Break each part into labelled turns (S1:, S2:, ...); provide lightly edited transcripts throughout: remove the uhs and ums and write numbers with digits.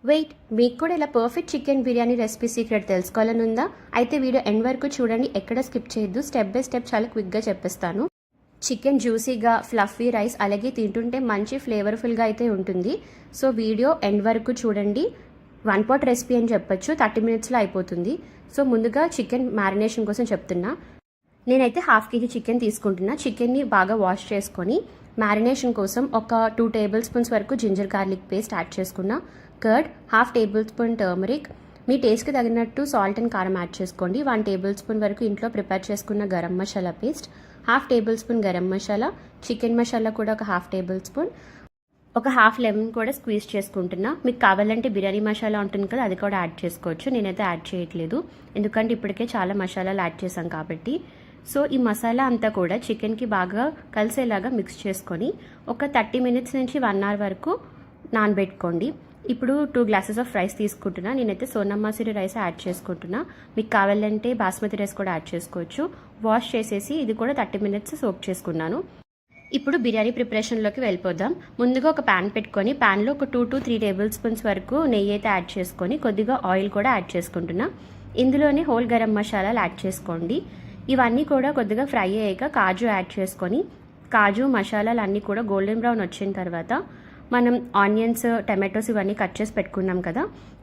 S1: Wait, మీకు కూడా ఇలా perfect chicken biryani recipe secret తెలుసుకోవాలని ఉందా? అయితే వీడియో ఎండ్ వరకు చూడండి, ఎక్కడ స్కిప్ చేయొద్దు. స్టెప్ బై స్టెప్ చాలా క్విక్గా చెప్పేస్తాను. చికెన్ జ్యూసీగా ఫ్లఫీ రైస్, అలాగే తింటుంటే మంచి ఫ్లేవర్ఫుల్గా అయితే ఉంటుంది. సో వీడియో ఎండ్ వరకు చూడండి. 1 pot రెసిపీ అని చెప్పొచ్చు, 30 minutesలో అయిపోతుంది. సో ముందుగా చికెన్ మ్యారినేషన్ కోసం చెప్తున్నా. నేనైతే 1/2 kg చికెన్ తీసుకుంటున్నా. చికెన్ని బాగా వాష్ చేసుకొని మ్యారినేషన్ కోసం ఒక 2 tablespoons వరకు జింజర్ గార్లిక్ పేస్ట్ యాడ్ చేసుకున్నా. కర్డ్, 1/2 tablespoon టర్మరిక్, మీ టేస్ట్కి తగినట్టు సాల్ట్ అండ్ కారం యాడ్ చేసుకోండి. 1 tablespoon వరకు ఇంట్లో ప్రిపేర్ చేసుకున్న garam masala paste, 1/2 tablespoon garam masala, chicken masala కూడా ఒక 1/2 tablespoon, ఒక 1/2 లెమన్ కూడా స్క్వీజ్ చేసుకుంటున్నా. మీకు కావాలంటే బిర్యానీ మసాలా ఉంటుంది కదా, అది కూడా యాడ్ చేసుకోవచ్చు. నేనైతే యాడ్ చేయట్లేదు, ఎందుకంటే ఇప్పటికే చాలా మసాలాలు యాడ్ చేసాం కాబట్టి. సో ఈ మసాలా అంతా కూడా చికెన్కి బాగా కలిసేలాగా మిక్స్ చేసుకొని ఒక 30 minutes నుంచి 1 hour వరకు నానబెట్టుకోండి. ఇప్పుడు 2 glasses ఆఫ్ రైస్ తీసుకుంటున్నా. నేనైతే సోనా మసూరి రైస్ యాడ్ చేసుకుంటున్నా. మీకు కావాలంటే బాస్మతి రైస్ కూడా యాడ్ చేసుకోవచ్చు. వాష్ చేసేసి ఇది కూడా 30 minutes సోక్ చేసుకున్నాను. ఇప్పుడు బిర్యానీ ప్రిపరేషన్లోకి వెళ్ళిపోదాం. ముందుగా ఒక ప్యాన్ పెట్టుకొని ప్యాన్లో ఒక 2 to 3 tablespoons వరకు నెయ్యి అయితే యాడ్ చేసుకొని కొద్దిగా ఆయిల్ కూడా యాడ్ చేసుకుంటున్నా. ఇందులోనే హోల్ గరం మసాలాలు యాడ్ చేసుకోండి. ఇవన్నీ కూడా కొద్దిగా ఫ్రై అయ్యాక కాజు యాడ్ చేసుకొని, కాజు మసాలాలు అన్నీ కూడా గోల్డెన్ బ్రౌన్ వచ్చిన తర్వాత మనం ఆనియన్స్, టమాటోస్ ఇవన్నీ కట్ చేసి పెట్టుకున్నాం కదా,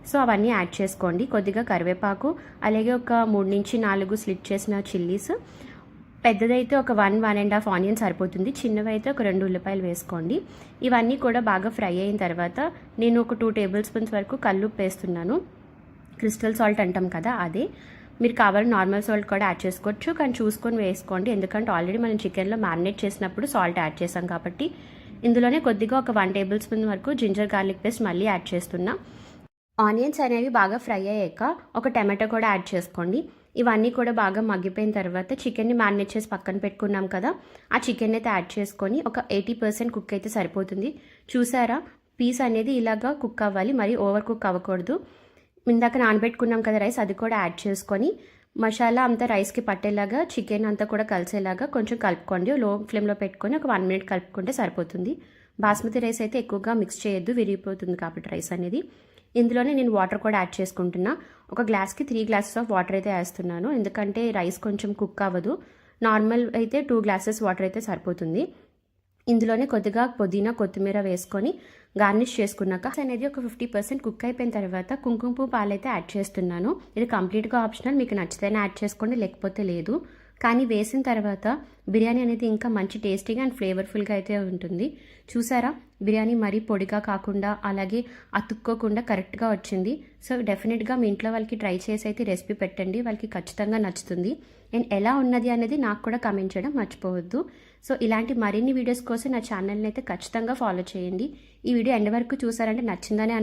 S1: సో అవన్నీ యాడ్ చేసుకోండి. కొద్దిగా కరివేపాకు, అలాగే ఒక 3 నుంచి 4 స్లిట్ చేసిన చిల్లీస్, పెద్దదైతే ఒక 1-1.5 ఆనియన్ సరిపోతుంది, చిన్నవైతే ఒక 2 ఉల్లిపాయలు వేసుకోండి. ఇవన్నీ కూడా బాగా ఫ్రై అయిన తర్వాత నేను ఒక 2 tablespoons వరకు కల్లుప్పు వేస్తున్నాను. క్రిస్టల్ సాల్ట్ అంటాం కదా, అదే. మీరు కావాలి నార్మల్ సాల్ట్ కూడా యాడ్ చేసుకోవచ్చు, కానీ చూసుకొని వేసుకోండి, ఎందుకంటే ఆల్రెడీ మనం చికెన్లో మ్యారినేట్ చేసినప్పుడు సాల్ట్ యాడ్ చేసాం కాబట్టి. ఇందులోనే కొద్దిగా ఒక 1 tablespoon వరకు జింజర్ గార్లిక్ పేస్ట్ మళ్ళీ యాడ్ చేస్తున్నా. ఆనియన్స్ అనేవి బాగా ఫ్రై అయ్యాక ఒక టమాటో కూడా యాడ్ చేసుకోండి. ఇవన్నీ కూడా బాగా మగ్గిపోయిన తర్వాత చికెన్ని మ్యారినేట్ చేసి పక్కన పెట్టుకున్నాం కదా, ఆ చికెన్ అయితే యాడ్ చేసుకొని ఒక 80% కుక్ అయితే సరిపోతుంది. చూసారా, పీస్ అనేది ఇలాగా కుక్ అవ్వాలి, మరి ఓవర్ కుక్ అవ్వకూడదు. ఇందాక నానబెట్టుకున్నాం కదా రైస్, అది కూడా యాడ్ చేసుకొని మసాలా అంతా రైస్కి పట్టేలాగా, చికెన్ అంతా కూడా కలిసేలాగా కొంచెం కలుపుకోండి. లో ఫ్లేమ్లో పెట్టుకొని ఒక 1 minute కలుపుకుంటే సరిపోతుంది. బాస్మతి రైస్ అయితే ఎక్కువగా మిక్స్ చేయొద్దు, విరిగిపోతుంది కాబట్టి రైస్ అనేది. ఇందులోనే నేను వాటర్ కూడా యాడ్ చేసుకుంటున్నా. ఒక గ్లాస్కి 3 glasses ఆఫ్ వాటర్ అయితే వేస్తున్నాను, ఎందుకంటే రైస్ కొంచెం కుక్ అవ్వదు. నార్మల్ అయితే 2 glasses వాటర్ అయితే సరిపోతుంది. ఇందులోనే కొద్దిగా పుదీనా, కొత్తిమీర వేసుకొని గార్నిష్ చేసుకున్నాక అనేది ఒక 50% కుక్ అయిపోయిన తర్వాత కుంకుమ పువ్వు పాలైతే యాడ్ చేస్తున్నాను. ఇది కంప్లీట్గా ఆప్షనల్, మీకు నచ్చితేనే యాడ్ చేసుకోండి, లేకపోతే లేదు. కానీ వేసిన తర్వాత బిర్యానీ అనేది ఇంకా మంచి టేస్టీగా అండ్ ఫ్లేవర్ఫుల్గా అయితే ఉంటుంది. చూసారా, బిర్యానీ మరీ పొడిగా కాకుండా అలాగే అతుక్కోకుండా కరెక్ట్గా వచ్చింది. సో డెఫినెట్గా మీ ఇంట్లో వాళ్ళకి ట్రై చేసి అయితే రెసిపీ పెట్టండి, వాళ్ళకి ఖచ్చితంగా నచ్చుతుంది. అండ్ ఎలా ఉన్నది అనేది నాకు కూడా కమెంట్ చేయడం మర్చిపోవద్దు. సో ఇలాంటి మరిన్ని వీడియోస్ కోసం నా ఛానల్ని అయితే ఖచ్చితంగా ఫాలో చేయండి. ఈ వీడియో ఎండ్ వరకు చూసారంటే నచ్చిందని